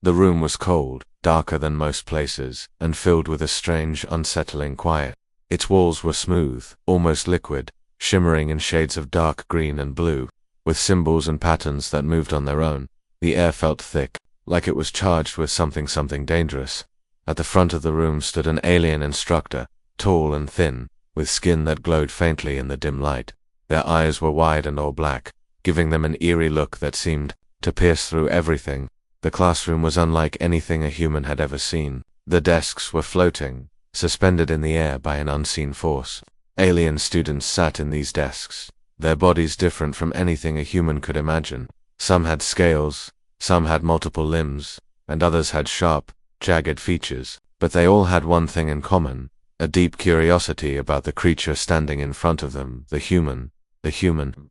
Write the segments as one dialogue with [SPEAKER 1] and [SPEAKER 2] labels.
[SPEAKER 1] The room was cold, darker than most places, and filled with a strange, unsettling quiet. Its walls were smooth, almost liquid, shimmering in shades of dark green and blue, with symbols and patterns that moved on their own. The air felt thick, like it was charged with something dangerous. At the front of the room stood an alien instructor, tall and thin, with skin that glowed faintly in the dim light. Their eyes were wide and all black, giving them an eerie look that seemed to pierce through everything. The classroom was unlike anything a human had ever seen. The desks were floating, suspended in the air by an unseen force. Alien students sat in these desks, their bodies different from anything a human could imagine. Some had scales, some had multiple limbs, and others had sharp, jagged features. But they all had one thing in common, a deep curiosity about the creature standing in front of them. The human,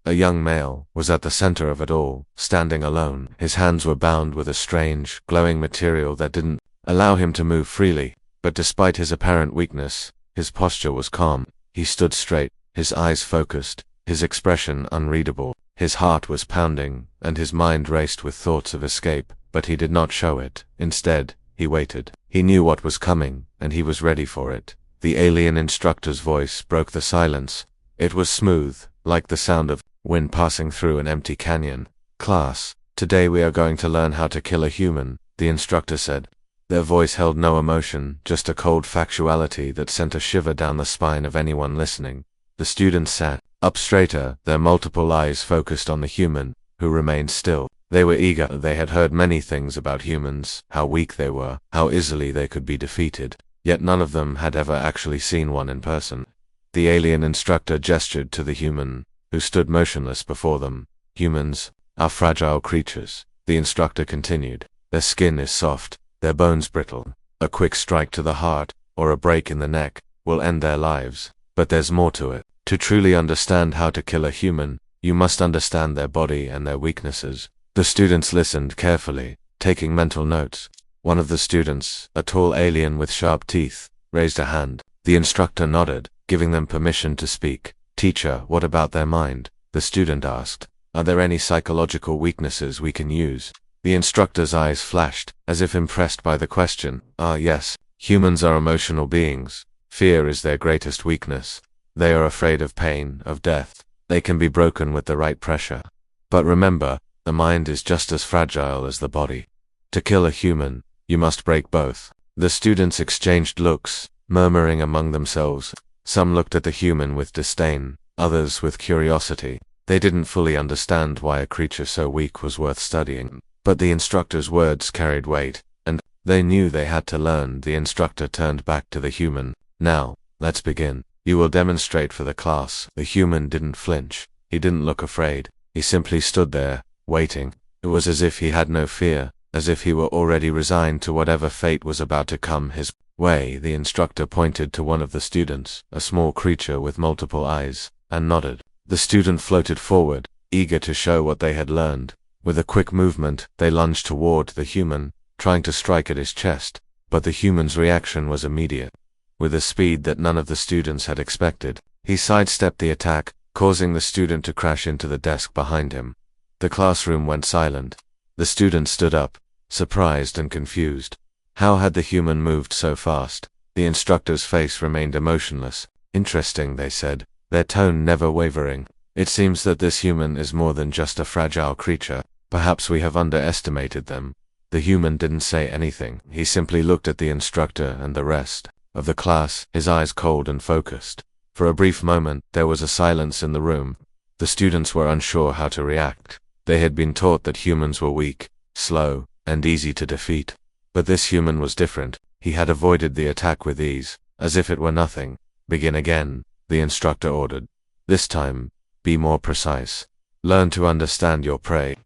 [SPEAKER 1] a young male, was at the center of it all, standing alone. His hands were bound with a strange, glowing material that didn't allow him to move freely, but despite his apparent weakness, his posture was calm. He stood straight, his eyes focused, his expression unreadable. His heart was pounding, and his mind raced with thoughts of escape, but he did not show it. Instead, he waited. He knew what was coming, and he was ready for it. The alien instructor's voice broke the silence. It was smooth, like the sound of wind passing through an empty canyon. "Class, today we are going to learn how to kill a human," the instructor said. Their voice held no emotion, just a cold factuality that sent a shiver down the spine of anyone listening. The students sat up straighter, their multiple eyes focused on the human, who remained still. They were eager. They had heard many things about humans, how weak they were, how easily they could be defeated. Yet none of them had ever actually seen one in person. The alien instructor gestured to the human, who stood motionless before them. "Humans are fragile creatures," the instructor continued. "Their skin is soft, their bones brittle. A quick strike to the heart, or a break in the neck, will end their lives. But there's more to it. To truly understand how to kill a human, you must understand their body and their weaknesses." The students listened carefully, taking mental notes. One of the students, a tall alien with sharp teeth, raised a hand. The instructor nodded, giving them permission to speak. "Teacher, what about their mind?" the student asked. "Are there any psychological weaknesses we can use?" The instructor's eyes flashed, as if impressed by the question. Yes. Humans are emotional beings. Fear is their greatest weakness. They are afraid of pain, of death. They can be broken with the right pressure. But remember, the mind is just as fragile as the body. To kill a human, you must break both." The students exchanged looks, murmuring among themselves. Some looked at the human with disdain, others with curiosity. They didn't fully understand why a creature so weak was worth studying. But the instructor's words carried weight, and they knew they had to learn. The instructor turned back to the human. "Now, let's begin. You will demonstrate for the class." The human didn't flinch. He didn't look afraid. He simply stood there, waiting. It was as if he had no fear, as if he were already resigned to whatever fate was about to come his way. The instructor pointed to one of the students, a small creature with multiple eyes, and nodded. The student floated forward, eager to show what they had learned. With a quick movement, they lunged toward the human, trying to strike at his chest. But the human's reaction was immediate. With a speed that none of the students had expected, he sidestepped the attack, causing the student to crash into the desk behind him. The classroom went silent. The student stood up, surprised and confused. How had the human moved so fast? The instructor's face remained emotionless. "Interesting," they said, their tone never wavering. "It seems that this human is more than just a fragile creature. Perhaps we have underestimated them." The human didn't say anything. He simply looked at the instructor and the rest of the class, his eyes cold and focused. For a brief moment, there was a silence in the room. The students were unsure how to react. They had been taught that humans were weak, slow, and easy to defeat. But this human was different. He had avoided the attack with ease, as if it were nothing. "Begin again," the instructor ordered. "This time, be more precise. Learn to understand your prey."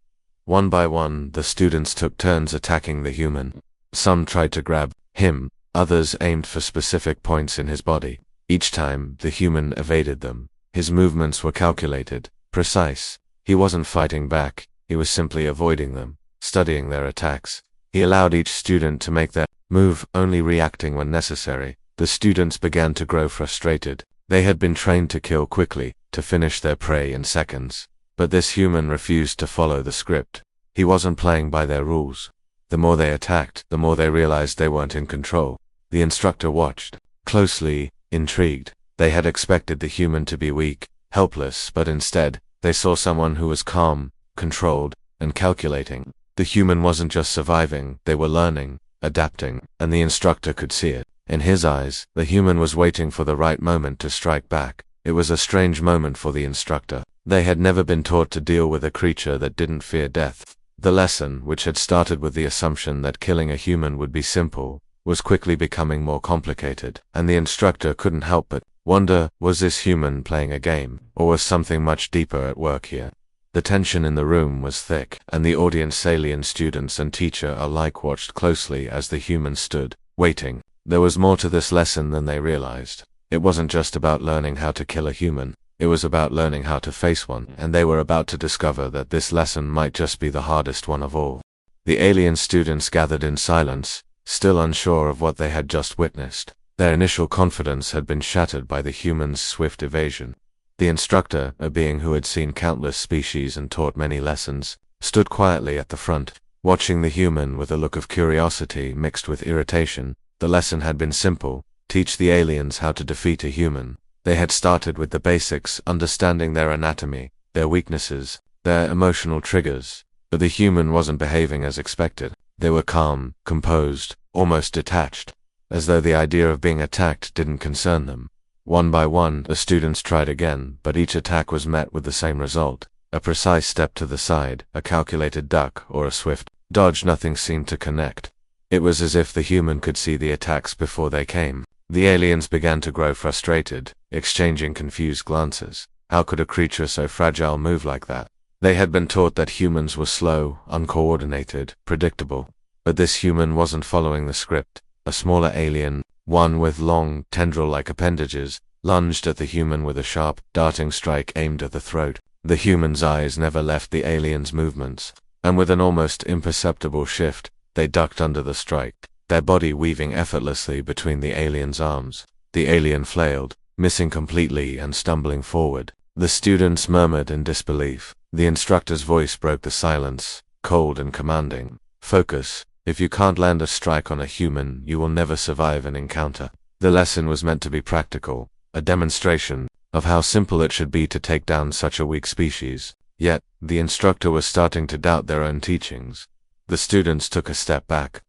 [SPEAKER 1] One by one, the students took turns attacking the human. Some tried to grab him, others aimed for specific points in his body. Each time, the human evaded them. His movements were calculated, precise. He wasn't fighting back, he was simply avoiding them, studying their attacks. He allowed each student to make their move, only reacting when necessary. The students began to grow frustrated. They had been trained to kill quickly, to finish their prey in seconds. But this human refused to follow the script. He wasn't playing by their rules. The more they attacked, the more they realized they weren't in control. The instructor watched closely, intrigued. They had expected the human to be weak, helpless, but instead, they saw someone who was calm, controlled, and calculating. The human wasn't just surviving, they were learning, adapting, and the instructor could see it. In his eyes, the human was waiting for the right moment to strike back. It was a strange moment for the instructor. They had never been taught to deal with a creature that didn't fear death. The lesson, which had started with the assumption that killing a human would be simple, was quickly becoming more complicated, and the instructor couldn't help but wonder, was this human playing a game, or was something much deeper at work here? The tension in the room was thick, and the audience, alien students and teacher alike, watched closely as the human stood, waiting. There was more to this lesson than they realized. It wasn't just about learning how to kill a human, it was about learning how to face one, and they were about to discover that this lesson might just be the hardest one of all. The alien students gathered in silence, still unsure of what they had just witnessed. Their initial confidence had been shattered by the human's swift evasion. The instructor, a being who had seen countless species and taught many lessons, stood quietly at the front, watching the human with a look of curiosity mixed with irritation. The lesson had been simple: teach the aliens how to defeat a human. They had started with the basics, understanding their anatomy, their weaknesses, their emotional triggers. But the human wasn't behaving as expected. They were calm, composed, almost detached, as though the idea of being attacked didn't concern them. One by one, the students tried again, but each attack was met with the same result. A precise step to the side, a calculated duck, or a swift dodge. Nothing seemed to connect. It was as if the human could see the attacks before they came. The aliens began to grow frustrated, exchanging confused glances. How could a creature so fragile move like that? They had been taught that humans were slow, uncoordinated, predictable. But this human wasn't following the script. A smaller alien, one with long, tendril-like appendages, lunged at the human with a sharp, darting strike aimed at the throat. The human's eyes never left the alien's movements, and with an almost imperceptible shift, they ducked under the strike, their body weaving effortlessly between the alien's arms. The alien flailed, missing completely and stumbling forward. The students murmured in disbelief. The instructor's voice broke the silence, cold and commanding. Focus. If you can't land a strike on a human, you will never survive an encounter. The lesson was meant to be practical, a demonstration of how simple it should be to take down such a weak species. Yet, the instructor was starting to doubt their own teachings. The students took a step back,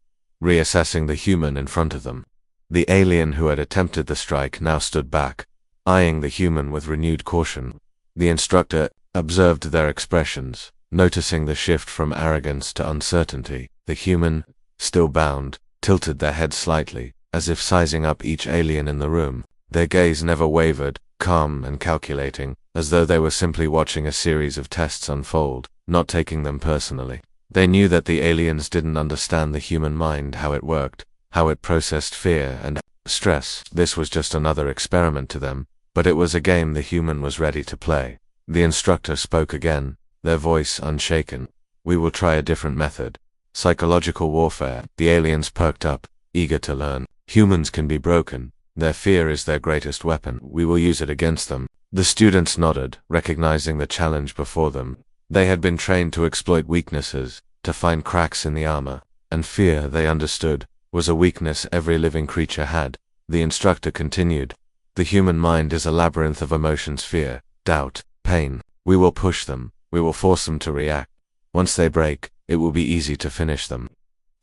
[SPEAKER 1] reassessing the human in front of them. The alien who had attempted the strike now stood back, eyeing the human with renewed caution. The instructor observed their expressions, noticing the shift from arrogance to uncertainty. The human, still bound, tilted their head slightly, as if sizing up each alien in the room. Their gaze never wavered, calm and calculating, as though they were simply watching a series of tests unfold, not taking them personally. They knew that the aliens didn't understand the human mind, how it worked, how it processed fear and stress. This was just another experiment to them, but it was a game the human was ready to play. The instructor spoke again, their voice unshaken. We will try a different method. Psychological warfare. The aliens perked up, eager to learn. Humans can be broken. Their fear is their greatest weapon. We will use it against them. The students nodded, recognizing the challenge before them. They had been trained to exploit weaknesses, to find cracks in the armor, and fear, they understood, was a weakness every living creature had. The instructor continued. The human mind is a labyrinth of emotions: fear, doubt, pain. We will push them. We will force them to react. Once they break, it will be easy to finish them.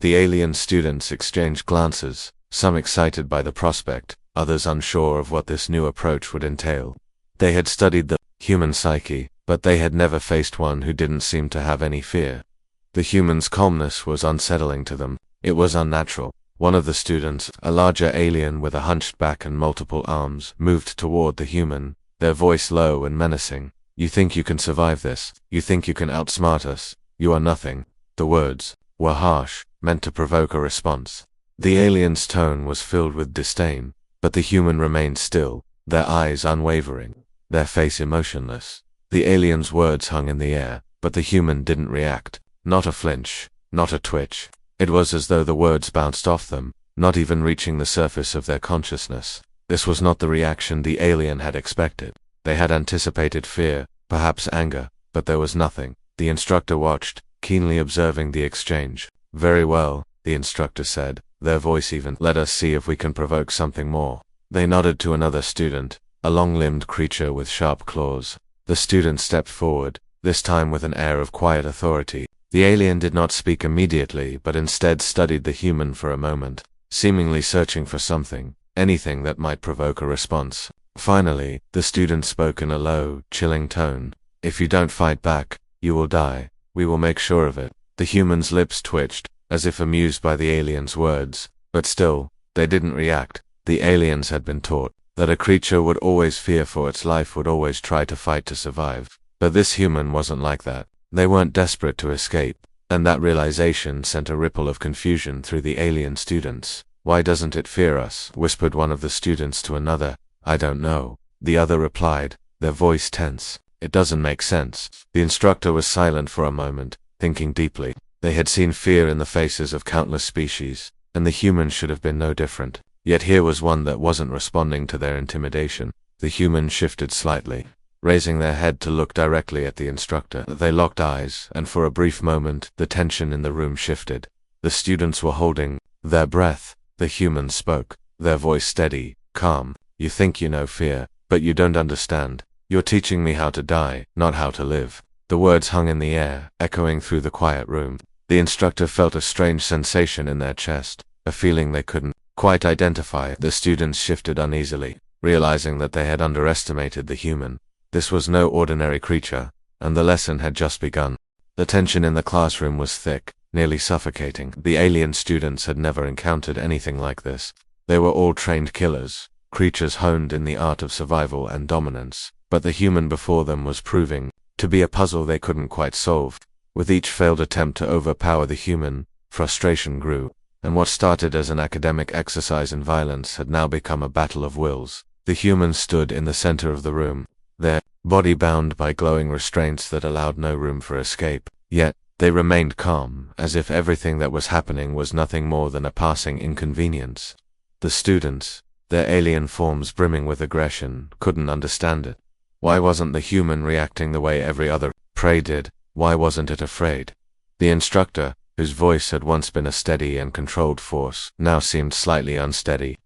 [SPEAKER 1] The alien students exchanged glances, some excited by the prospect, others unsure of what this new approach would entail. They had studied the human psyche, but they had never faced one who didn't seem to have any fear. The human's calmness was unsettling to them. It was unnatural. One of the students, a larger alien with a hunched back and multiple arms, moved toward the human, their voice low and menacing. You think you can survive this? You think you can outsmart us? You are nothing. The words were harsh, meant to provoke a response. The alien's tone was filled with disdain, but the human remained still, their eyes unwavering, their face emotionless. The alien's words hung in the air, but the human didn't react. Not a flinch, not a twitch. It was as though the words bounced off them, not even reaching the surface of their consciousness. This was not the reaction the alien had expected. They had anticipated fear, perhaps anger, but there was nothing. The instructor watched, keenly observing the exchange. Very well, the instructor said. Their voice even let us see if we can provoke something more. They nodded to another student, a long-limbed creature with sharp claws. The student stepped forward, this time with an air of quiet authority. The alien did not speak immediately, but instead studied the human for a moment, seemingly searching for something, anything that might provoke a response. Finally, the student spoke in a low, chilling tone. If you don't fight back, you will die. We will make sure of it. The human's lips twitched, as if amused by the alien's words, but still, they didn't react. The aliens had been taught that a creature would always fear for its life, would always try to fight to survive. But this human wasn't like that. They weren't desperate to escape, and that realization sent a ripple of confusion through the alien students. Why doesn't it fear us? Whispered one of the students to another. I don't know, the other replied, their voice tense. It doesn't make sense. The instructor was silent for a moment, thinking deeply. They had seen fear in the faces of countless species, and the human should have been no different. Yet here was one that wasn't responding to their intimidation. The human shifted slightly, raising their head to look directly at the instructor. They locked eyes, and for a brief moment, the tension in the room shifted. The students were holding their breath. The human spoke, their voice steady, calm. You think you know fear, but you don't understand. You're teaching me how to die, not how to live. The words hung in the air, echoing through the quiet room. The instructor felt a strange sensation in their chest, a feeling they couldn't quite identify. The students shifted uneasily, realizing that they had underestimated the human. This was no ordinary creature, and the lesson had just begun. The tension in the classroom was thick, nearly suffocating. The alien students had never encountered anything like this. They were all trained killers, creatures honed in the art of survival and dominance, but the human before them was proving to be a puzzle they couldn't quite solve. With each failed attempt to overpower the human, frustration grew, and what started as an academic exercise in violence had now become a battle of wills. The human stood in the center of the room, their body bound by glowing restraints that allowed no room for escape. Yet, they remained calm, as if everything that was happening was nothing more than a passing inconvenience. The students, their alien forms brimming with aggression, couldn't understand it. Why wasn't the human reacting the way every other prey did? Why wasn't it afraid? The instructor, whose voice had once been a steady and controlled force, now seemed slightly unsteady.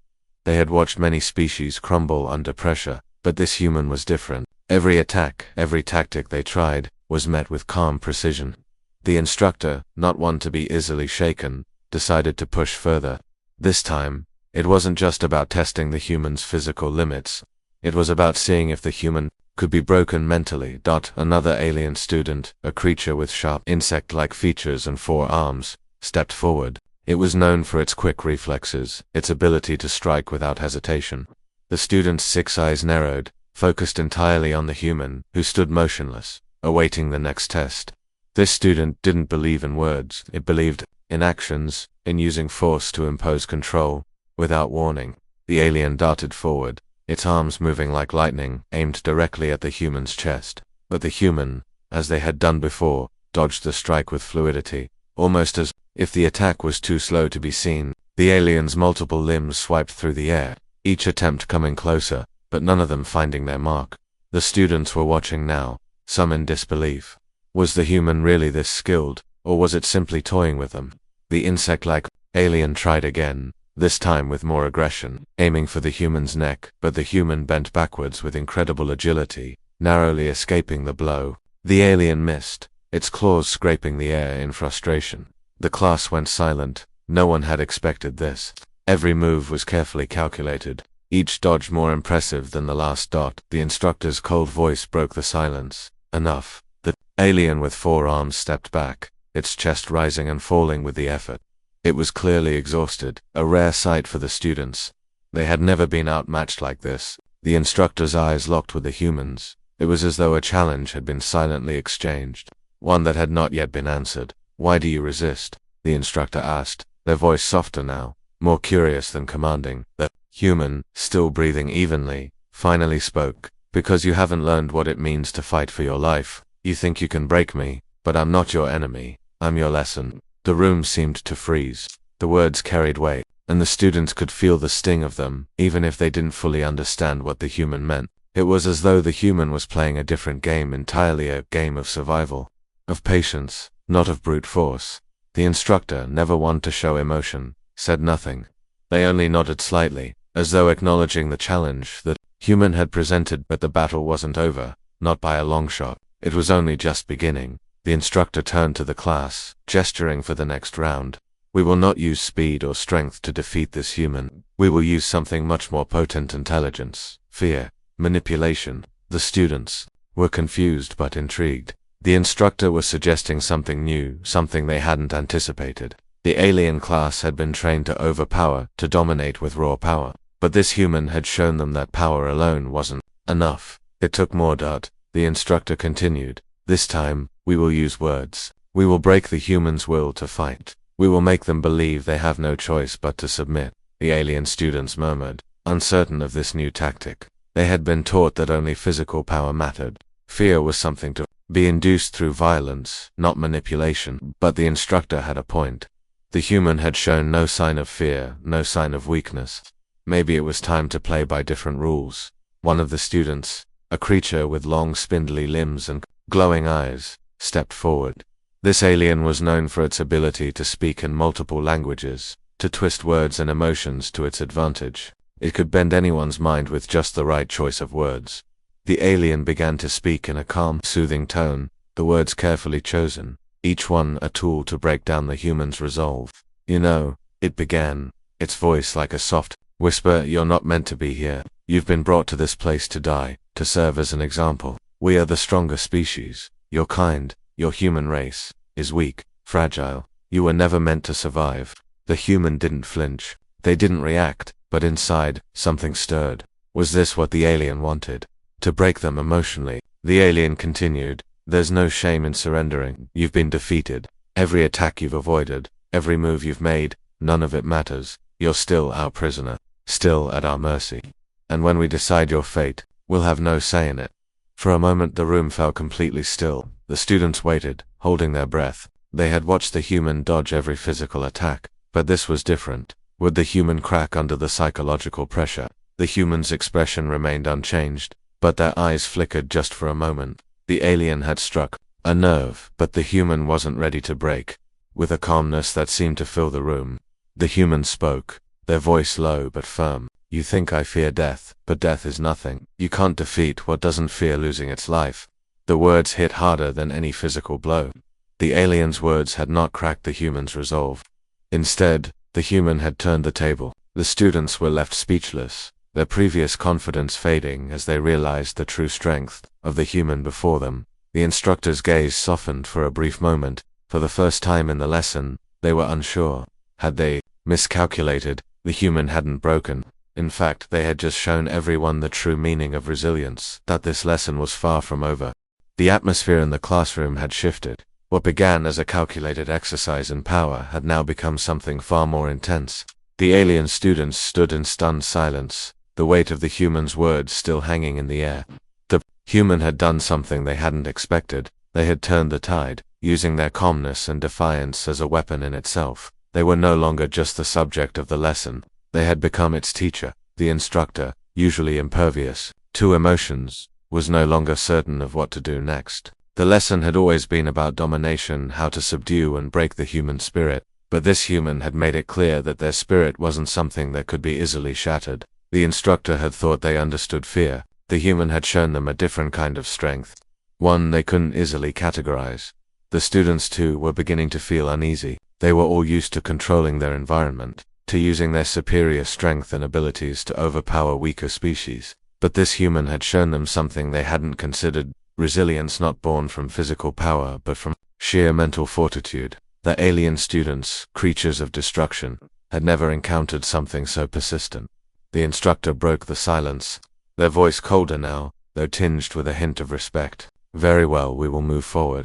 [SPEAKER 1] They had watched many species crumble under pressure, but this human was different. Every attack, every tactic they tried, was met with calm precision. The instructor, not one to be easily shaken, decided to push further. This time, it wasn't just about testing the human's physical limits. It was about seeing if the human could be broken mentally. Another alien student, a creature with sharp insect-like features and 4 arms, stepped forward. It was known for its quick reflexes, its ability to strike without hesitation. The student's 6 eyes narrowed, focused entirely on the human, who stood motionless, awaiting the next test. This student didn't believe in words, it believed in actions, in using force to impose control. Without warning, the alien darted forward, its arms moving like lightning, aimed directly at the human's chest. But the human, as they had done before, dodged the strike with fluidity, almost as if the attack was too slow to be seen. The alien's multiple limbs swiped through the air, each attempt coming closer, but none of them finding their mark. The students were watching now, some in disbelief. Was the human really this skilled, or was it simply toying with them? The insect-like alien tried again, this time with more aggression, aiming for the human's neck, but the human bent backwards with incredible agility, narrowly escaping the blow. The alien missed, its claws scraping the air in frustration. The class went silent. No one had expected this. Every move was carefully calculated, each dodge more impressive than the last. The instructor's cold voice broke the silence. Enough. The alien with 4 arms stepped back, its chest rising and falling with the effort. It was clearly exhausted, a rare sight for the students. They had never been outmatched like this. The instructor's eyes locked with the humans. It was as though a challenge had been silently exchanged, one that had not yet been answered. Why do you resist? The instructor asked, their voice softer now, more curious than commanding. The human, still breathing evenly, finally spoke. Because you haven't learned what it means to fight for your life. You think you can break me, but I'm not your enemy. I'm your lesson. The room seemed to freeze. The words carried weight, and the students could feel the sting of them, even if they didn't fully understand what the human meant. It was as though the human was playing a different game entirely, a game of survival, of patience, not of brute force. The instructor, never one to show emotion, said nothing. They only nodded slightly, as though acknowledging the challenge that human had presented, but the battle wasn't over, not by a long shot. It was only just beginning. The instructor turned to the class, gesturing for the next round. We will not use speed or strength to defeat this human. We will use something much more potent: intelligence, fear, manipulation. The students were confused but intrigued. The instructor was suggesting something new, something they hadn't anticipated. The alien class had been trained to overpower, to dominate with raw power. But this human had shown them that power alone wasn't enough. It took more. The instructor continued. This time, we will use words. We will break the human's will to fight. We will make them believe they have no choice but to submit. The alien students murmured, uncertain of this new tactic. They had been taught that only physical power mattered. Fear was something to be induced through violence, not manipulation. But the instructor had a point. The human had shown no sign of fear, no sign of weakness. Maybe it was time to play by different rules. One of the students, a creature with long spindly limbs and glowing eyes, stepped forward. This alien was known for its ability to speak in multiple languages, to twist words and emotions to its advantage. It could bend anyone's mind with just the right choice of words. The alien began to speak in a calm, soothing tone, the words carefully chosen, each one a tool to break down the human's resolve. You know, it began, its voice like a soft whisper, you're not meant to be here. You've been brought to this place to die, to serve as an example. We are the stronger species. Your kind, your human race, is weak, fragile. You were never meant to survive. The human didn't flinch. They didn't react, but inside, something stirred. Was this what the alien wanted? To break them emotionally? The alien continued. There's no shame in surrendering. You've been defeated. Every attack you've avoided, every move you've made, none of it matters. You're still our prisoner, still at our mercy. And when we decide your fate, we'll have no say in it. For a moment the room fell completely still. The students waited, holding their breath. They had watched the human dodge every physical attack, but this was different. Would the human crack under the psychological pressure? The human's expression remained unchanged, but their eyes flickered just for a moment. The alien had struck a nerve, but the human wasn't ready to break. With a calmness that seemed to fill the room, the human spoke, their voice low but firm. You think I fear death, but death is nothing. You can't defeat what doesn't fear losing its life. The words hit harder than any physical blow. The alien's words had not cracked the human's resolve. Instead, the human had turned the table. The students were left speechless, their previous confidence fading as they realized the true strength of the human before them. The instructor's gaze softened for a brief moment. For the first time in the lesson, they were unsure. Had they miscalculated? The human hadn't broken. In fact, they had just shown everyone the true meaning of resilience, that this lesson was far from over. The atmosphere in the classroom had shifted. What began as a calculated exercise in power had now become something far more intense. The alien students stood in stunned silence, the weight of the human's words still hanging in the air. The human had done something they hadn't expected. They had turned the tide, using their calmness and defiance as a weapon in itself. They were no longer just the subject of the lesson. They had become its teacher. The instructor, usually impervious to emotions, was no longer certain of what to do next. The lesson had always been about domination, how to subdue and break the human spirit, but this human had made it clear that their spirit wasn't something that could be easily shattered. The instructor had thought they understood fear. The human had shown them a different kind of strength, one they couldn't easily categorize. The students too were beginning to feel uneasy. They were all used to controlling their environment, to using their superior strength and abilities to overpower weaker species. But this human had shown them something they hadn't considered: resilience not born from physical power but from sheer mental fortitude. The alien students, creatures of destruction, had never encountered something so persistent. The instructor broke the silence, their voice colder now, though tinged with a hint of respect. Very well, we will move forward.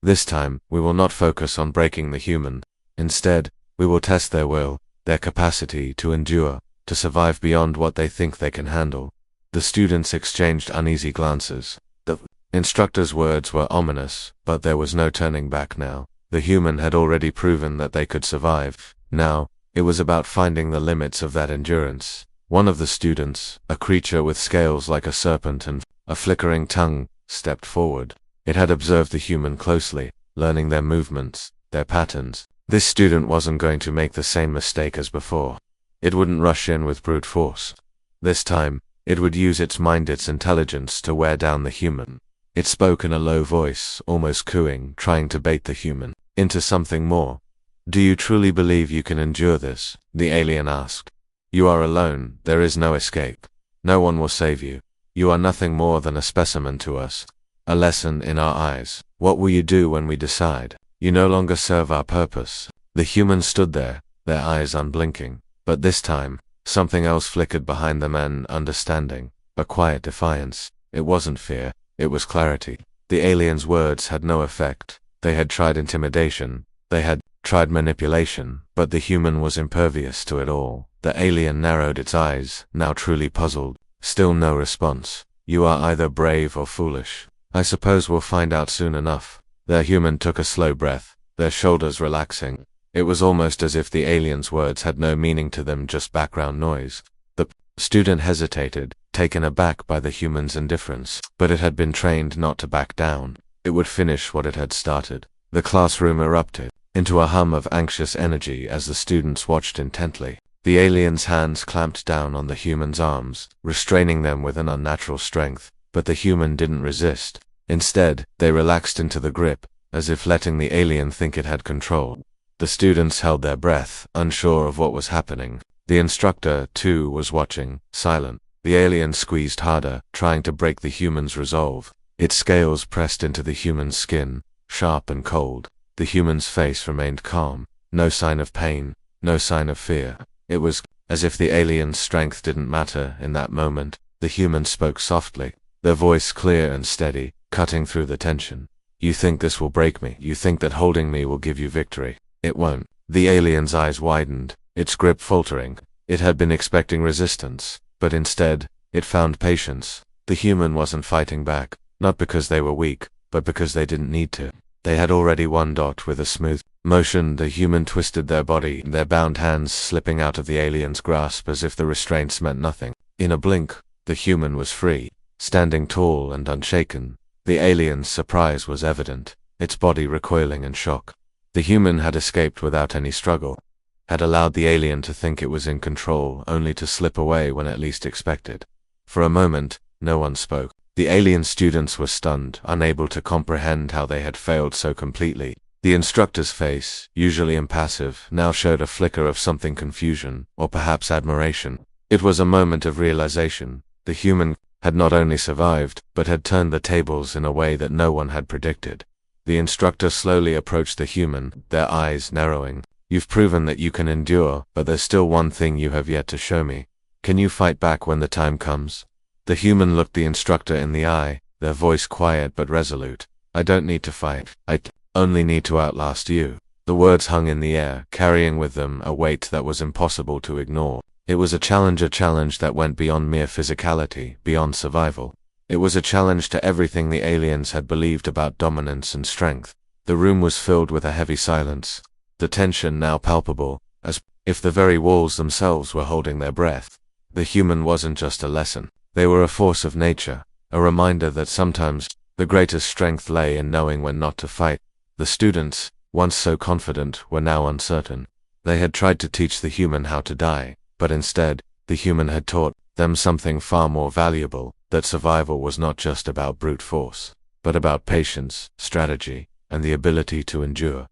[SPEAKER 1] This time, we will not focus on breaking the human. Instead, we will test their will, their capacity to endure, to survive beyond what they think they can handle. The students exchanged uneasy glances. The instructor's words were ominous, but there was no turning back now. The human had already proven that they could survive. Now, it was about finding the limits of that endurance. One of the students, a creature with scales like a serpent and a flickering tongue, stepped forward. It had observed the human closely, learning their movements, their patterns. This student wasn't going to make the same mistake as before. It wouldn't rush in with brute force. This time, it would use its mind, its intelligence, to wear down the human. It spoke in a low voice, almost cooing, trying to bait the human into something more. "Do you truly believe you can endure this?" the alien asked. "You are alone, there is no escape. No one will save you. You are nothing more than a specimen to us. A lesson in our eyes. What will you do when we decide? You no longer serve our purpose." The human stood there, their eyes unblinking. But this time, something else flickered behind them, an understanding, a quiet defiance. It wasn't fear, it was clarity. The alien's words had no effect. They had tried intimidation, they had tried manipulation, but the human was impervious to it all. The alien narrowed its eyes, now truly puzzled. Still no response. "You are either brave or foolish. I suppose we'll find out soon enough." The human took a slow breath, their shoulders relaxing. It was almost as if the alien's words had no meaning to them, just background noise. The student hesitated, taken aback by the human's indifference, but it had been trained not to back down. It would finish what it had started. The classroom erupted into a hum of anxious energy as the students watched intently. The alien's hands clamped down on the human's arms, restraining them with an unnatural strength, but the human didn't resist. Instead, they relaxed into the grip, as if letting the alien think it had control. The students held their breath, unsure of what was happening. The instructor, too, was watching, silent. The alien squeezed harder, trying to break the human's resolve. Its scales pressed into the human's skin, sharp and cold. The human's face remained calm, no sign of pain, no sign of fear. It was as if the alien's strength didn't matter in that moment. The human spoke softly, their voice clear and steady, cutting through the tension. "You think this will break me? You think that holding me will give you victory? It won't." The alien's eyes widened, its grip faltering. It had been expecting resistance, but instead, it found patience. The human wasn't fighting back, not because they were weak, but because they didn't need to. They had already won. With a smooth motion, the human twisted their body, their bound hands slipping out of the alien's grasp as if the restraints meant nothing. In a blink, the human was free, standing tall and unshaken. The alien's surprise was evident, its body recoiling in shock. The human had escaped without any struggle, had allowed the alien to think it was in control, only to slip away when at least expected. For a moment, no one spoke. The alien students were stunned, unable to comprehend how they had failed so completely. The instructor's face, usually impassive, now showed a flicker of something: confusion, or perhaps admiration. It was a moment of realization. The human had not only survived, but had turned the tables in a way that no one had predicted. The instructor slowly approached the human, their eyes narrowing. "You've proven that you can endure, but there's still one thing you have yet to show me. Can you fight back when the time comes?" The human looked the instructor in the eye, their voice quiet but resolute. "I don't need to fight. I only need to outlast you." The words hung in the air, carrying with them a weight that was impossible to ignore. It was a challenge that went beyond mere physicality, beyond survival. It was a challenge to everything the aliens had believed about dominance and strength. The room was filled with a heavy silence, the tension now palpable, as if the very walls themselves were holding their breath. The human wasn't just a lesson. They were a force of nature, a reminder that sometimes the greatest strength lay in knowing when not to fight. The students, once so confident, were now uncertain. They had tried to teach the human how to die, but instead, the human had taught them something far more valuable, that survival was not just about brute force, but about patience, strategy, and the ability to endure.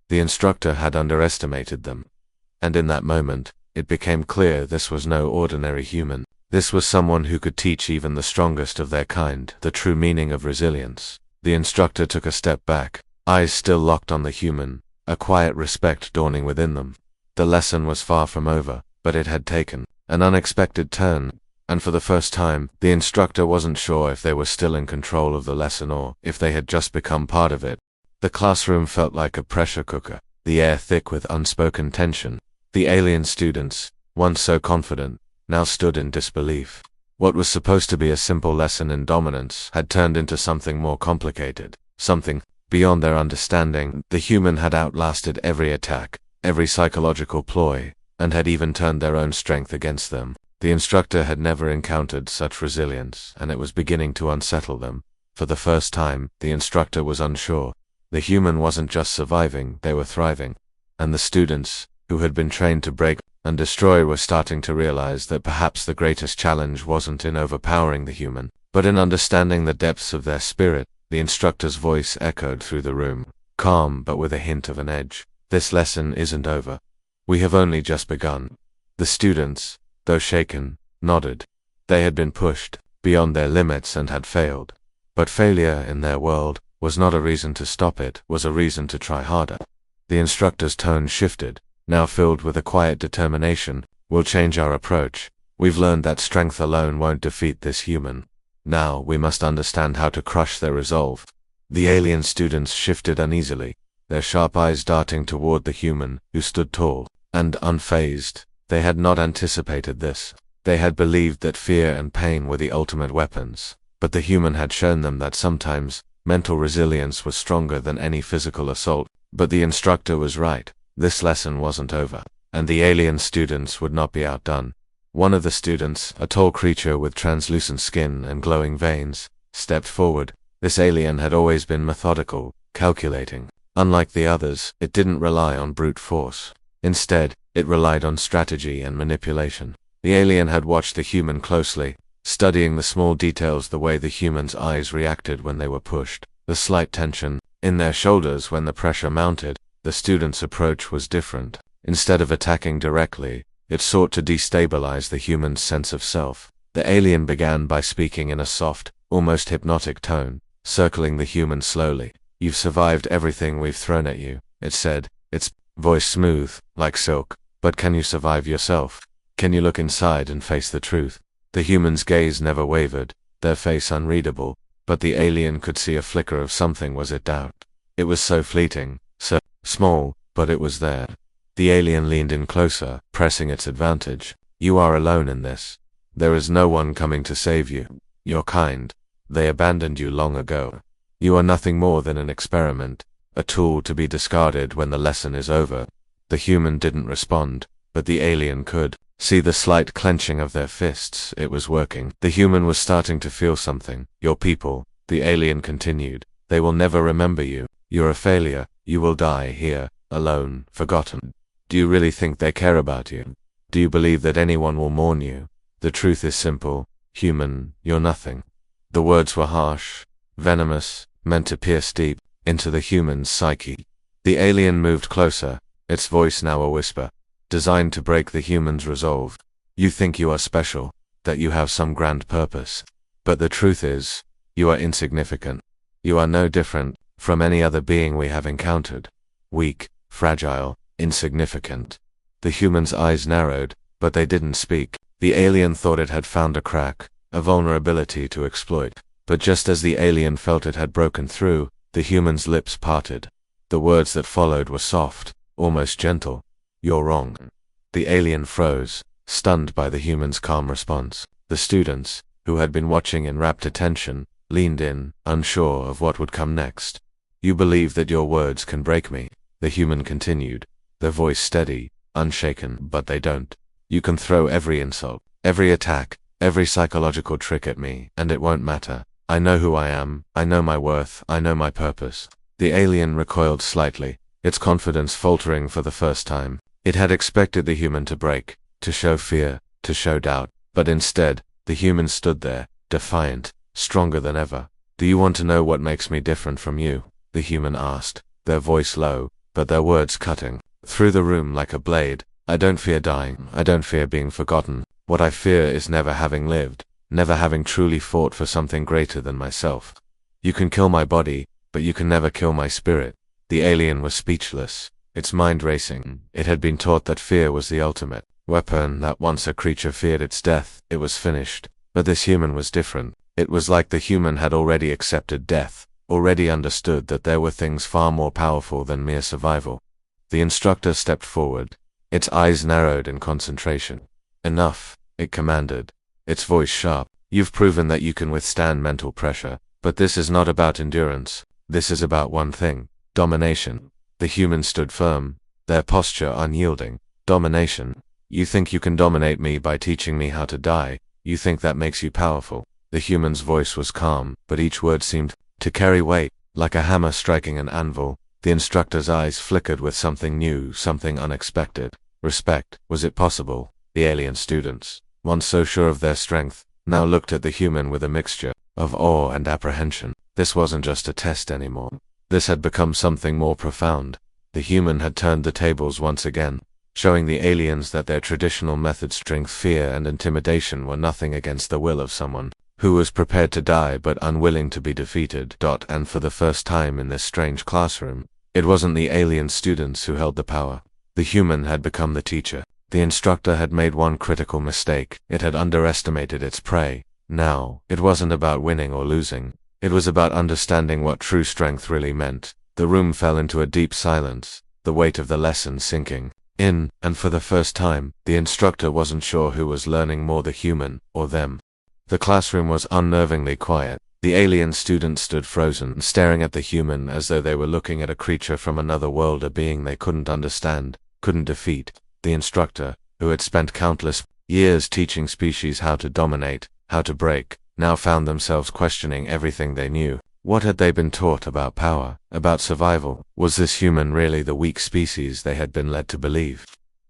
[SPEAKER 1] The instructor had underestimated them. And in that moment, it became clear this was no ordinary human. This was someone who could teach even the strongest of their kind the true meaning of resilience. The instructor took a step back, eyes still locked on the human, a quiet respect dawning within them. The lesson was far from over, but it had taken an unexpected turn, and for the first time, the instructor wasn't sure if they were still in control of the lesson or if they had just become part of it. The classroom felt like a pressure cooker, the air thick with unspoken tension. The alien students, once so confident, now stood in disbelief. What was supposed to be a simple lesson in dominance had turned into something more complicated, something beyond their understanding. The human had outlasted every attack, every psychological ploy, and had even turned their own strength against them. The instructor had never encountered such resilience, and it was beginning to unsettle them. For the first time, the instructor was unsure. The human wasn't just surviving, they were thriving. and the students, who had been trained to break and destroy, were starting to realize that perhaps the greatest challenge wasn't in overpowering the human, but in understanding the depths of their spirit. The instructor's voice echoed through the room, calm but with a hint of an edge. This lesson isn't over. We have only just begun. The students, though shaken, nodded. They had been pushed beyond their limits and had failed. But failure in their world was not a reason to stop, it was a reason to try harder. The instructor's tone shifted, now filled with a quiet determination. We'll change our approach. We've learned that strength alone won't defeat this human. Now we must understand how to crush their resolve. The alien students shifted uneasily, their sharp eyes darting toward the human, who stood tall and unfazed. They had not anticipated this. They had believed that fear and pain were the ultimate weapons, but the human had shown them that sometimes mental resilience was stronger than any physical assault. But the instructor was right. This lesson wasn't over, and the alien students would not be outdone. One of the students, a tall creature with translucent skin and glowing veins, stepped forward. This alien had always been methodical, calculating. Unlike the others, it didn't rely on brute force. Instead, it relied on strategy and manipulation. The alien had watched the human closely, studying the small details, the way the human's eyes reacted when they were pushed, the slight tension in their shoulders when the pressure mounted. The student's approach was different. Instead of attacking directly, it sought to destabilize the human's sense of self. The alien began by speaking in a soft, almost hypnotic tone, circling the human slowly. "You've survived everything we've thrown at you," it said, its voice smooth, like silk. "But can you survive yourself? Can you look inside and face the truth?" The human's gaze never wavered, their face unreadable, but the alien could see a flicker of something. Was it doubt? It was so fleeting, so small, but it was there. The alien leaned in closer, pressing its advantage. "You are alone in this. There is no one coming to save you. Your kind. They abandoned you long ago. You are nothing more than an experiment, a tool to be discarded when the lesson is over." The human didn't respond, but the alien could see the slight clenching of their fists. It was working. The human was starting to feel something. "Your people," the alien continued, "they will never remember you. You're a failure. You will die here, alone, forgotten. Do you really think they care about you? Do you believe that anyone will mourn you? The truth is simple. Human, you're nothing." The words were harsh, venomous, meant to pierce deep into the human's psyche. The alien moved closer, its voice now a whisper, designed to break the human's resolve. "You think you are special, that you have some grand purpose. But the truth is, you are insignificant. You are no different from any other being we have encountered. Weak, fragile, insignificant." The human's eyes narrowed, but they didn't speak. The alien thought it had found a crack, a vulnerability to exploit. But just as the alien felt it had broken through, the human's lips parted. The words that followed were soft, almost gentle. "You're wrong." The alien froze, stunned by the human's calm response. The students, who had been watching in rapt attention, leaned in, unsure of what would come next. "You believe that your words can break me," the human continued, their voice steady, unshaken. "But they don't. You can throw every insult, every attack, every psychological trick at me, and it won't matter. I know who I am, I know my worth, I know my purpose." The alien recoiled slightly, its confidence faltering for the first time. It had expected the human to break, to show fear, to show doubt, but instead, the human stood there, defiant, stronger than ever. "Do you want to know what makes me different from you?" the human asked, their voice low, but their words cutting through the room like a blade. "I don't fear dying, I don't fear being forgotten. What I fear is never having lived, never having truly fought for something greater than myself. You can kill my body, but you can never kill my spirit." The alien was speechless, its mind racing. It had been taught that fear was the ultimate weapon, that once a creature feared its death, it was finished. But this human was different. It was like the human had already accepted death, already understood that there were things far more powerful than mere survival. The instructor stepped forward, its eyes narrowed in concentration. "Enough," it commanded, its voice sharp. "You've proven that you can withstand mental pressure, but this is not about endurance. This is about one thing: domination." The humans stood firm, their posture unyielding. "Domination? You think you can dominate me by teaching me how to die? You think that makes you powerful?" The human's voice was calm, but each word seemed to carry weight, like a hammer striking an anvil. The instructor's eyes flickered with something new, something unexpected. Respect. Was it possible? The alien students, once so sure of their strength, now looked at the human with a mixture of awe and apprehension. This wasn't just a test anymore. This had become something more profound. The human had turned the tables once again, showing the aliens that their traditional methods, strength, fear, and intimidation, were nothing against the will of someone who was prepared to die but unwilling to be defeated. And for the first time in this strange classroom, it wasn't the alien students who held the power. The human had become the teacher. The instructor had made one critical mistake. It had underestimated its prey. Now, it wasn't about winning or losing. It was about understanding what true strength really meant. The room fell into a deep silence, the weight of the lesson sinking in, and for the first time, the instructor wasn't sure who was learning more, the human or them. The classroom was unnervingly quiet. The alien students stood frozen, staring at the human as though they were looking at a creature from another world, a being they couldn't understand, couldn't defeat. The instructor, who had spent countless years teaching species how to dominate, how to break, now found themselves questioning everything they knew. What had they been taught about power, about survival? Was this human really the weak species they had been led to believe?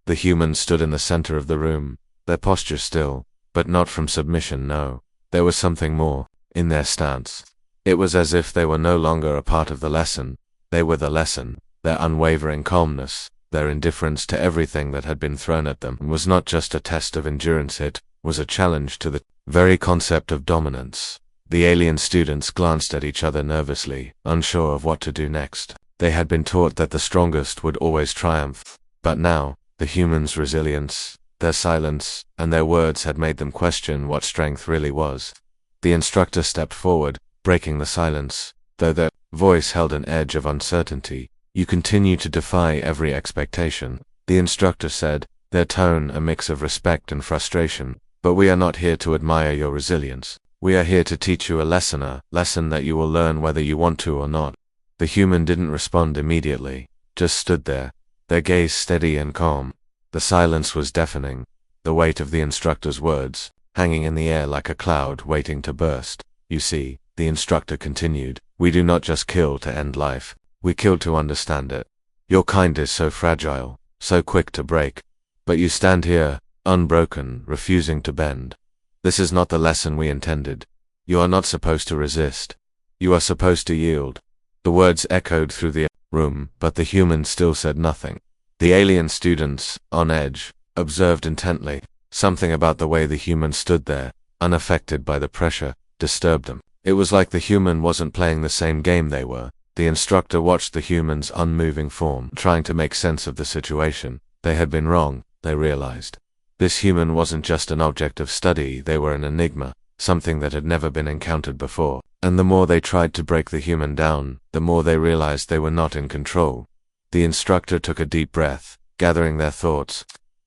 [SPEAKER 1] The humans stood in the center of the room, their posture still, but not from submission, no. There was something more in their stance. It was as if they were no longer a part of the lesson. They were the lesson. Their unwavering calmness, their indifference to everything that had been thrown at them, was not just a test of endurance, it was a challenge to the very concept of dominance. The alien students glanced at each other nervously, unsure of what to do next. They had been taught that the strongest would always triumph, but now, the humans' resilience, their silence, and their words had made them question what strength really was. The instructor stepped forward, breaking the silence, though their voice held an edge of uncertainty. "You continue to defy every expectation," the instructor said, their tone a mix of respect and frustration. "But we are not here to admire your resilience. We are here to teach you a lesson that you will learn whether you want to or not." The human didn't respond immediately, just stood there, their gaze steady and calm. The silence was deafening, the weight of the instructor's words hanging in the air like a cloud waiting to burst. "You see," the instructor continued, "we do not just kill to end life, we kill to understand it. Your kind is so fragile, so quick to break. But you stand here, unbroken, refusing to bend. This is not the lesson we intended. You are not supposed to resist. You are supposed to yield." The words echoed through the room, but the human still said nothing. The alien students, on edge, observed intently. Something about the way the human stood there, unaffected by the pressure, disturbed them. It was like the human wasn't playing the same game they were. The instructor watched the human's unmoving form, trying to make sense of the situation. They had been wrong, they realized. This human wasn't just an object of study, they were an enigma, something that had never been encountered before. And the more they tried to break the human down, the more they realized they were not in control. The instructor took a deep breath, gathering their thoughts.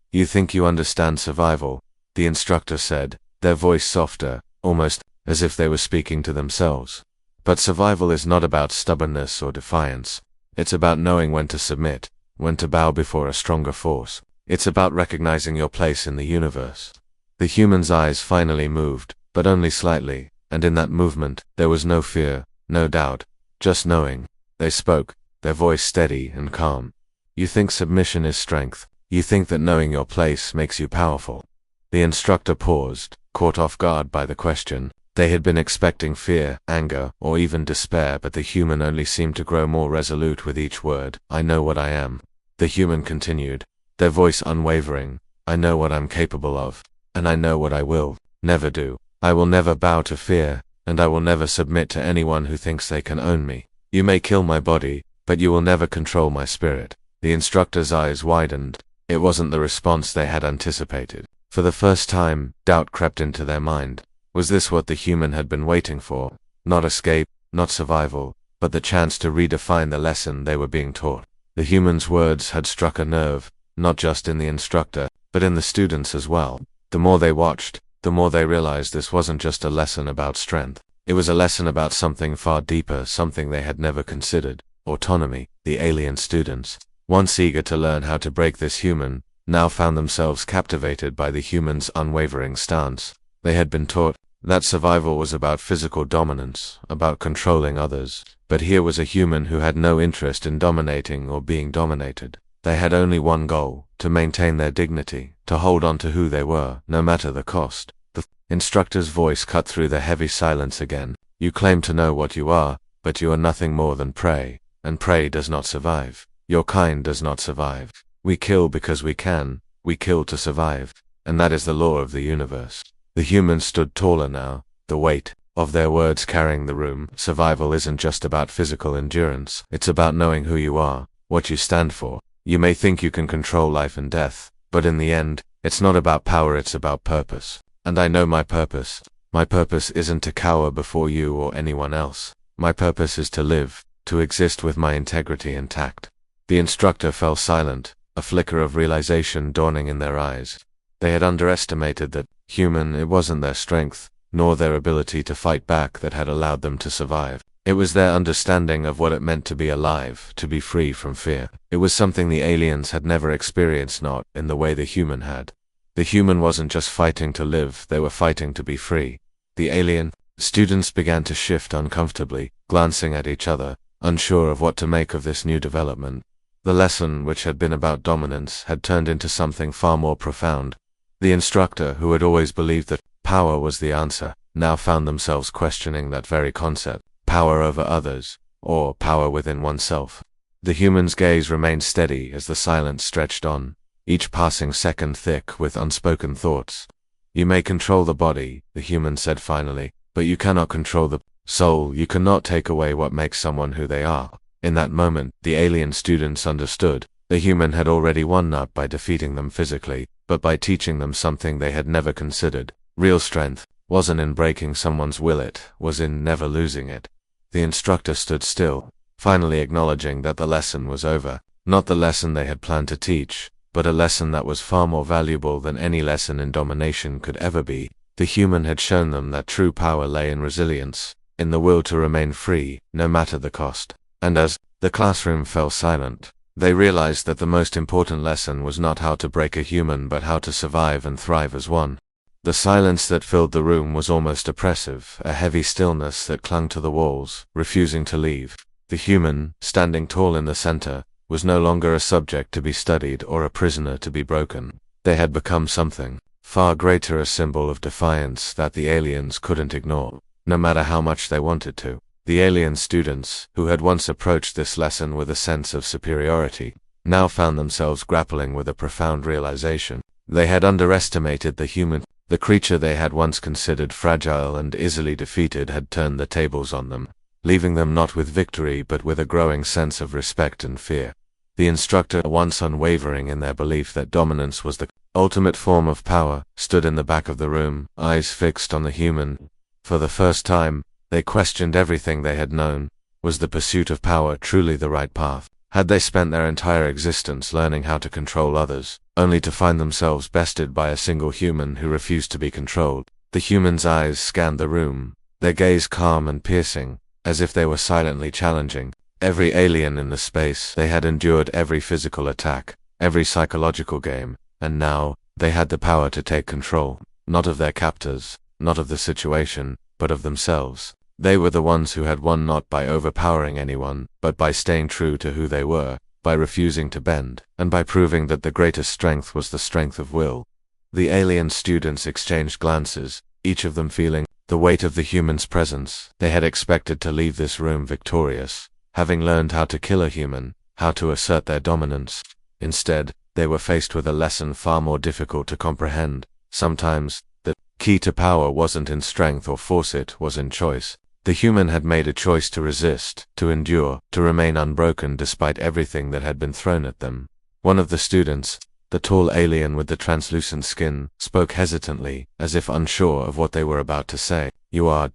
[SPEAKER 1] "You think you understand survival," the instructor said, their voice softer, almost as if they were speaking to themselves. "But survival is not about stubbornness or defiance. It's about knowing when to submit, when to bow before a stronger force. It's about recognizing your place in the universe." The human's eyes finally moved, but only slightly, and in that movement, there was no fear, no doubt, just knowing. They spoke, their voice steady and calm. "You think submission is strength. You think that knowing your place makes you powerful." The instructor paused, caught off guard by the question. They had been expecting fear, anger, or even despair, but the human only seemed to grow more resolute with each word. "I know what I am," the human continued, their voice unwavering. "I know what I'm capable of, and I know what I will never do. I will never bow to fear, and I will never submit to anyone who thinks they can own me. You may kill my body, but you will never control my spirit." The instructor's eyes widened. It wasn't the response they had anticipated. For the first time, doubt crept into their mind. Was this what the human had been waiting for? Not escape, not survival, but the chance to redefine the lesson they were being taught. The human's words had struck a nerve, not just in the instructor, but in the students as well. The more they watched, the more they realized this wasn't just a lesson about strength. It was a lesson about something far deeper, something they had never considered. Autonomy. The alien students, once eager to learn how to break this human, now found themselves captivated by the human's unwavering stance. They had been taught, That survival was about physical dominance, about controlling others. But here was a human who had no interest in dominating or being dominated. They had only one goal: to maintain their dignity, to hold on to who they were, no matter the cost. The instructor's voice cut through the heavy silence again. You claim to know what you are, but you are nothing more than prey, and prey does not survive. Your kind does not survive. We kill because we can, we kill to survive, and that is the law of the universe. The humans stood taller now, the weight of their words carrying the room. Survival isn't just about physical endurance, it's about knowing who you are, what you stand for. You may think you can control life and death, but in the end, it's not about power, it's about purpose. And I know my purpose. My purpose isn't to cower before you or anyone else. My purpose is to live, to exist with my integrity intact. The instructor fell silent, a flicker of realization dawning in their eyes. They had underestimated that human, it wasn't their strength, nor their ability to fight back that had allowed them to survive. It was their understanding of what it meant to be alive, to be free from fear. It was something the aliens had never experienced, not in the way the human had. The human wasn't just fighting to live, they were fighting to be free. The alien students began to shift uncomfortably, glancing at each other, unsure of what to make of this new development. The lesson, which had been about dominance, had turned into something far more profound. The instructor, who had always believed that power was the answer, now found themselves questioning that very concept: power over others, or power within oneself. The human's gaze remained steady as the silence stretched on, each passing second thick with unspoken thoughts. You may control the body, the human said finally, but you cannot control the soul. You cannot take away what makes someone who they are. In that moment, the alien students understood. The human had already won, not by defeating them physically, but by teaching them something they had never considered. Real strength wasn't in breaking someone's will, it was in never losing it. The instructor stood still, finally acknowledging that the lesson was over. Not the lesson they had planned to teach, but a lesson that was far more valuable than any lesson in domination could ever be. The human had shown them that true power lay in resilience, in the will to remain free, no matter the cost. And as the classroom fell silent, they realized that the most important lesson was not how to break a human, but how to survive and thrive as one. The silence that filled the room was almost oppressive, a heavy stillness that clung to the walls, refusing to leave. The human, standing tall in the center, was no longer a subject to be studied or a prisoner to be broken. They had become something far greater, a symbol of defiance that the aliens couldn't ignore, no matter how much they wanted to. The alien students, who had once approached this lesson with a sense of superiority, now found themselves grappling with a profound realization. They had underestimated the human. The creature they had once considered fragile and easily defeated had turned the tables on them, leaving them not with victory but with a growing sense of respect and fear. The instructor, once unwavering in their belief that dominance was the ultimate form of power, stood in the back of the room, eyes fixed on the human. For the first time, they questioned everything they had known. Was the pursuit of power truly the right path? Had they spent their entire existence learning how to control others, only to find themselves bested by a single human who refused to be controlled? The human's eyes scanned the room, their gaze calm and piercing, as if they were silently challenging every alien in the space. They had endured every physical attack, every psychological game, and now, they had the power to take control, not of their captors, not of the situation, but of themselves. They were the ones who had won, not by overpowering anyone, but by staying true to who they were, by refusing to bend, and by proving that the greatest strength was the strength of will. The alien students exchanged glances, each of them feeling the weight of the human's presence. They had expected to leave this room victorious, having learned how to kill a human, how to assert their dominance. Instead, they were faced with a lesson far more difficult to comprehend. Sometimes, the key to power wasn't in strength or force, it was in choice. The human had made a choice to resist, to endure, to remain unbroken despite everything that had been thrown at them. One of the students, the tall alien with the translucent skin, spoke hesitantly, as if unsure of what they were about to say. "You are ...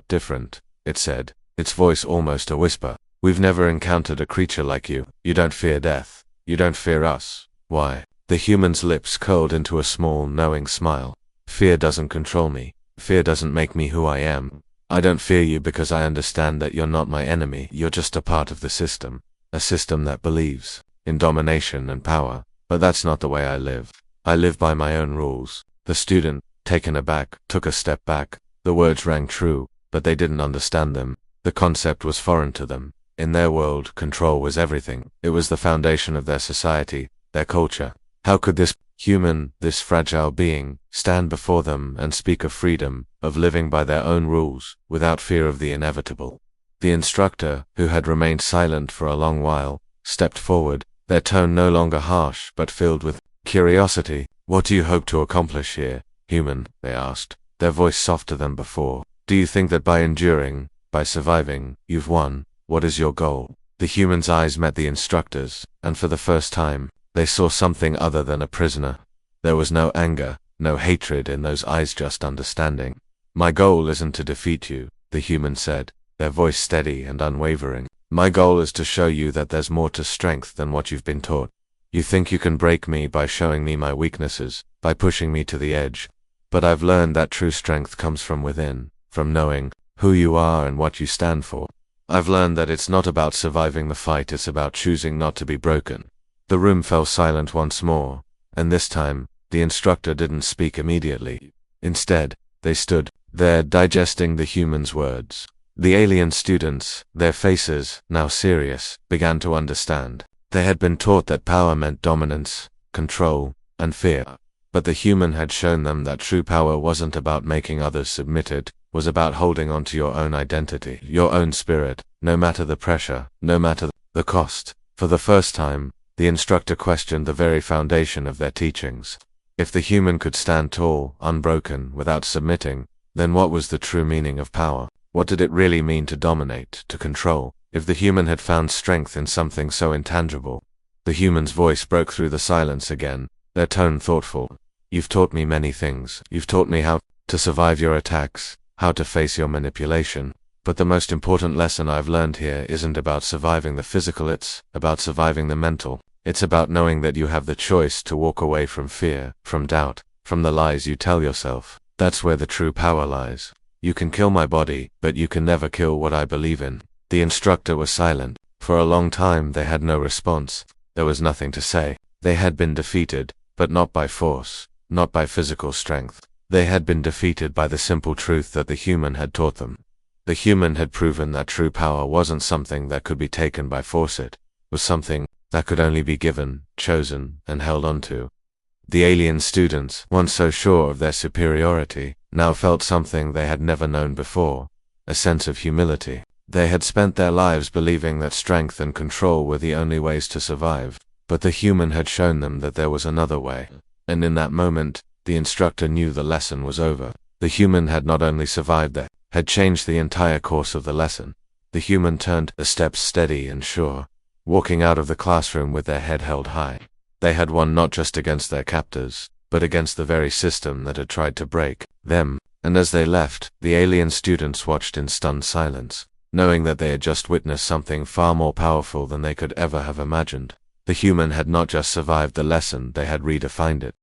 [SPEAKER 1] different," it said, its voice almost a whisper. "We've never encountered a creature like you. You don't fear death. You don't fear us. Why?" The human's lips curled into a small, knowing smile. "Fear doesn't control me. Fear doesn't make me who I am. I don't fear you because I understand that you're not my enemy. You're just a part of the system. A system that believes in domination and power. But that's not the way I live. I live by my own rules." The student, taken aback, took a step back, The words rang true, but they didn't understand them. The concept was foreign to them. In their world, control was everything. It was the foundation of their society, their culture. How could this human, this fragile being, stand before them and speak of freedom, of living by their own rules, without fear of the inevitable? The instructor, who had remained silent for a long while, stepped forward, their tone no longer harsh but filled with curiosity. "What do you hope to accomplish here, human?" they asked, their voice softer than before. "Do you think that by enduring, by surviving, you've won? What is your goal?" The human's eyes met the instructor's, and for the first time, they saw something other than a prisoner. There was no anger, no hatred in those eyes, just understanding. "My goal isn't to defeat you," the human said, their voice steady and unwavering. "My goal is to show you that there's more to strength than what you've been taught. You think you can break me by showing me my weaknesses, by pushing me to the edge. But I've learned that true strength comes from within, from knowing who you are and what you stand for. I've learned that it's not about surviving the fight, it's about choosing not to be broken." The room fell silent once more, and this time, the instructor didn't speak immediately. Instead, they stood there digesting the human's words. The alien students, their faces, now serious, began to understand. They had been taught that power meant dominance, control, and fear. But the human had shown them that true power wasn't about making others submit, it was about holding on to your own identity, your own spirit, no matter the pressure, no matter the cost. For the first time, the instructor questioned the very foundation of their teachings. If the human could stand tall, unbroken, without submitting, then what was the true meaning of power? What did it really mean to dominate, to control? If the human had found strength in something so intangible? The human's voice broke through the silence again, their tone thoughtful. "You've taught me many things. You've taught me how to survive your attacks, how to face your manipulation. But the most important lesson I've learned here isn't about surviving the physical, it's about surviving the mental. It's about knowing that you have the choice to walk away from fear, from doubt, from the lies you tell yourself. That's where the true power lies. You can kill my body, but you can never kill what I believe in." The instructor was silent. For a long time they had no response. There was nothing to say. They had been defeated, but not by force, not by physical strength. They had been defeated by the simple truth that the human had taught them. The human had proven that true power wasn't something that could be taken by force, it was something that could only be given, chosen, and held onto. The alien students, once so sure of their superiority, now felt something they had never known before, a sense of humility. They had spent their lives believing that strength and control were the only ways to survive, but the human had shown them that there was another way. And in that moment, the instructor knew the lesson was over. The human had not only survived that, had changed the entire course of the lesson. The human turned a step steady and sure, walking out of the classroom with their head held high. They had won not just against their captors, but against the very system that had tried to break them. And as they left, the alien students watched in stunned silence, knowing that they had just witnessed something far more powerful than they could ever have imagined. The human had not just survived the lesson, they had redefined it.